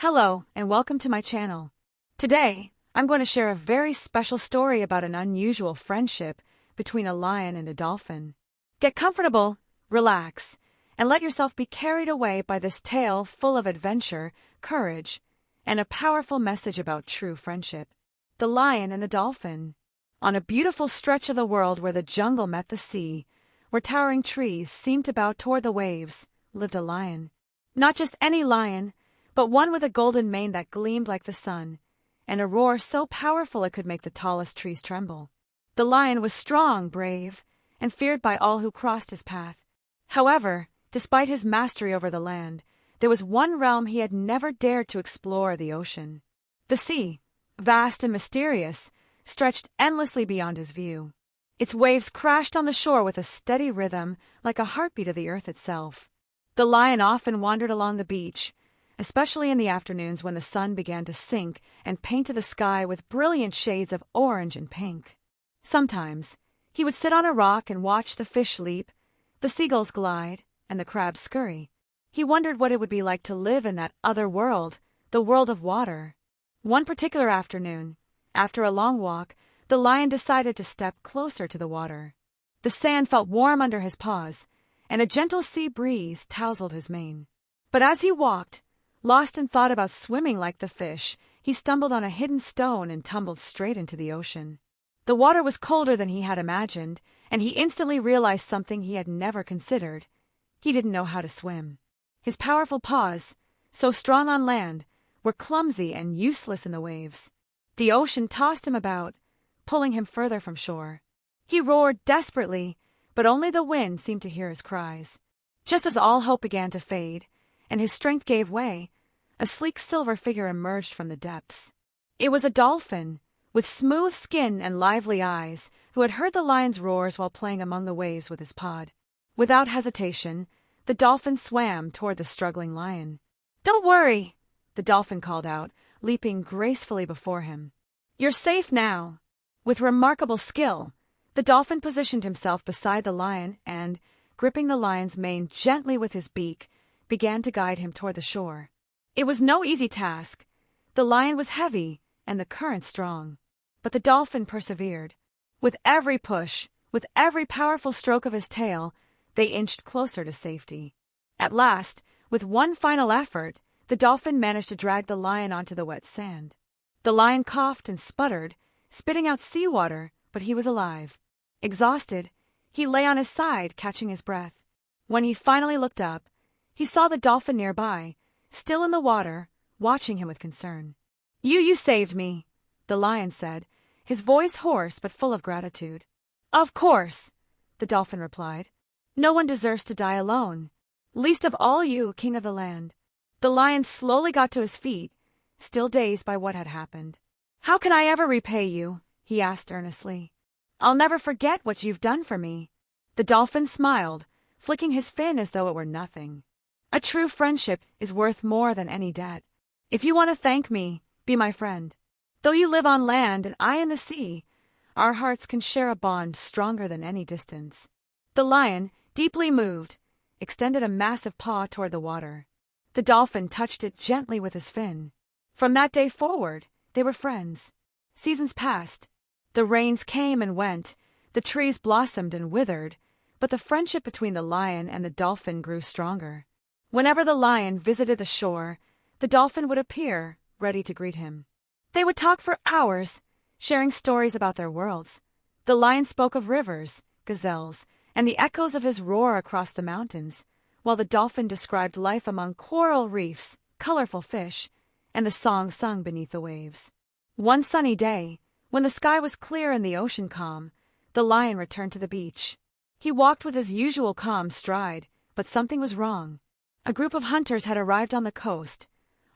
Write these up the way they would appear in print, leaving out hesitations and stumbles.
Hello, and welcome to my channel. Today, I'm going to share a very special story about an unusual friendship between a lion and a dolphin. Get comfortable, relax, and let yourself be carried away by this tale full of adventure, courage, and a powerful message about true friendship. The Lion and the Dolphin. On a beautiful stretch of the world where the jungle met the sea, where towering trees seemed to bow toward the waves, lived a lion. Not just any lion, but one with a golden mane that gleamed like the sun, and a roar so powerful it could make the tallest trees tremble. The lion was strong, brave, and feared by all who crossed his path. However, despite his mastery over the land, there was one realm he had never dared to explore: the ocean. The sea, vast and mysterious, stretched endlessly beyond his view. Its waves crashed on the shore with a steady rhythm, like a heartbeat of the earth itself. The lion often wandered along the beach, especially in the afternoons when the sun began to sink and painted the sky with brilliant shades of orange and pink. Sometimes, he would sit on a rock and watch the fish leap, the seagulls glide, and the crabs scurry. He wondered what it would be like to live in that other world, the world of water. One particular afternoon, after a long walk, the lion decided to step closer to the water. The sand felt warm under his paws, and a gentle sea breeze tousled his mane. But as he walked, lost in thought about swimming like the fish, he stumbled on a hidden stone and tumbled straight into the ocean. The water was colder than he had imagined, and he instantly realized something he had never considered. He didn't know how to swim. His powerful paws, so strong on land, were clumsy and useless in the waves. The ocean tossed him about, pulling him further from shore. He roared desperately, but only the wind seemed to hear his cries. Just as all hope began to fade, and his strength gave way, a sleek silver figure emerged from the depths. It was a dolphin, with smooth skin and lively eyes, who had heard the lion's roars while playing among the waves with his pod. Without hesitation, the dolphin swam toward the struggling lion. "Don't worry," the dolphin called out, leaping gracefully before him. "You're safe now." With remarkable skill, the dolphin positioned himself beside the lion and, gripping the lion's mane gently with his beak, began to guide him toward the shore. It was no easy task. The lion was heavy and the current strong, but the dolphin persevered. With every push, with every powerful stroke of his tail, they inched closer to safety. At last, with one final effort, the dolphin managed to drag the lion onto the wet sand. The lion coughed and sputtered, spitting out seawater, but he was alive. Exhausted, he lay on his side, catching his breath. When he finally looked up, he saw the dolphin nearby, still in the water, watching him with concern. You saved me," the lion said, his voice hoarse but full of gratitude. "Of course," the dolphin replied. "No one deserves to die alone, least of all you, king of the land." The lion slowly got to his feet, still dazed by what had happened. "How can I ever repay you?" he asked earnestly. "I'll never forget what you've done for me." The dolphin smiled, flicking his fin as though it were nothing. "A true friendship is worth more than any debt. If you want to thank me, be my friend. Though you live on land and I in the sea, our hearts can share a bond stronger than any distance." The lion, deeply moved, extended a massive paw toward the water. The dolphin touched it gently with his fin. From that day forward, they were friends. Seasons passed. The rains came and went, the trees blossomed and withered, but the friendship between the lion and the dolphin grew stronger. Whenever the lion visited the shore, the dolphin would appear, ready to greet him. They would talk for hours, sharing stories about their worlds. The lion spoke of rivers, gazelles, and the echoes of his roar across the mountains, while the dolphin described life among coral reefs, colorful fish, and the songs sung beneath the waves. One sunny day, when the sky was clear and the ocean calm, the lion returned to the beach. He walked with his usual calm stride, but something was wrong. A group of hunters had arrived on the coast,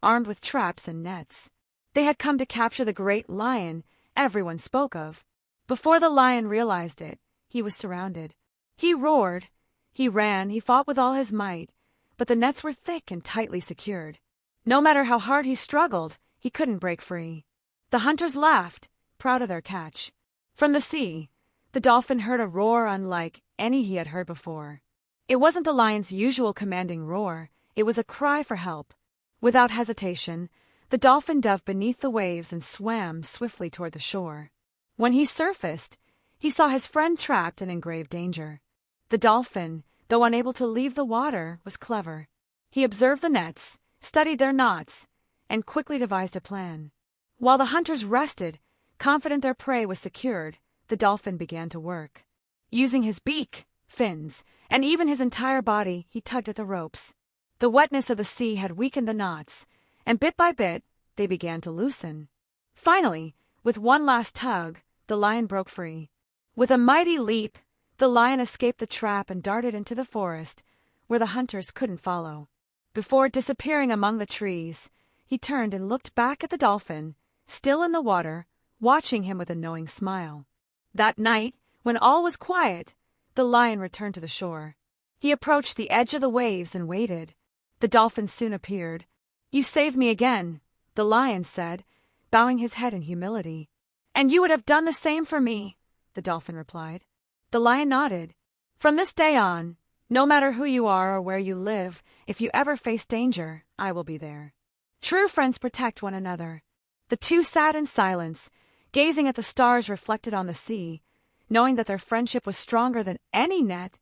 armed with traps and nets. They had come to capture the great lion everyone spoke of. Before the lion realized it, he was surrounded. He roared, he ran, he fought with all his might, but the nets were thick and tightly secured. No matter how hard he struggled, he couldn't break free. The hunters laughed, proud of their catch. From the sea, the dolphin heard a roar unlike any he had heard before. It wasn't the lion's usual commanding roar, it was a cry for help. Without hesitation, the dolphin dove beneath the waves and swam swiftly toward the shore. When he surfaced, he saw his friend trapped and in grave danger. The dolphin, though unable to leave the water, was clever. He observed the nets, studied their knots, and quickly devised a plan. While the hunters rested, confident their prey was secured, the dolphin began to work. Using his beak, fins, and even his entire body, he tugged at the ropes. The wetness of the sea had weakened the knots, and bit by bit, they began to loosen. Finally, with one last tug, the lion broke free. With a mighty leap, the lion escaped the trap and darted into the forest, where the hunters couldn't follow. Before disappearing among the trees, he turned and looked back at the dolphin, still in the water, watching him with a knowing smile. That night, when all was quiet, the lion returned to the shore. He approached the edge of the waves and waited. The dolphin soon appeared. "You saved me again," the lion said, bowing his head in humility. "And you would have done the same for me," the dolphin replied. The lion nodded. "From this day on, no matter who you are or where you live, if you ever face danger, I will be there." True friends protect one another. The two sat in silence, gazing at the stars reflected on the sea, knowing that their friendship was stronger than any net,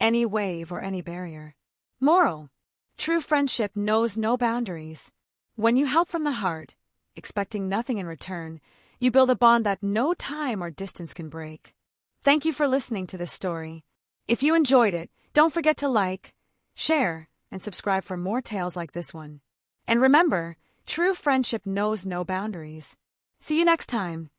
any wave, or any barrier. Moral: true friendship knows no boundaries. When you help from the heart, expecting nothing in return, you build a bond that no time or distance can break. Thank you for listening to this story. If you enjoyed it, don't forget to like, share, and subscribe for more tales like this one. And remember, true friendship knows no boundaries. See you next time.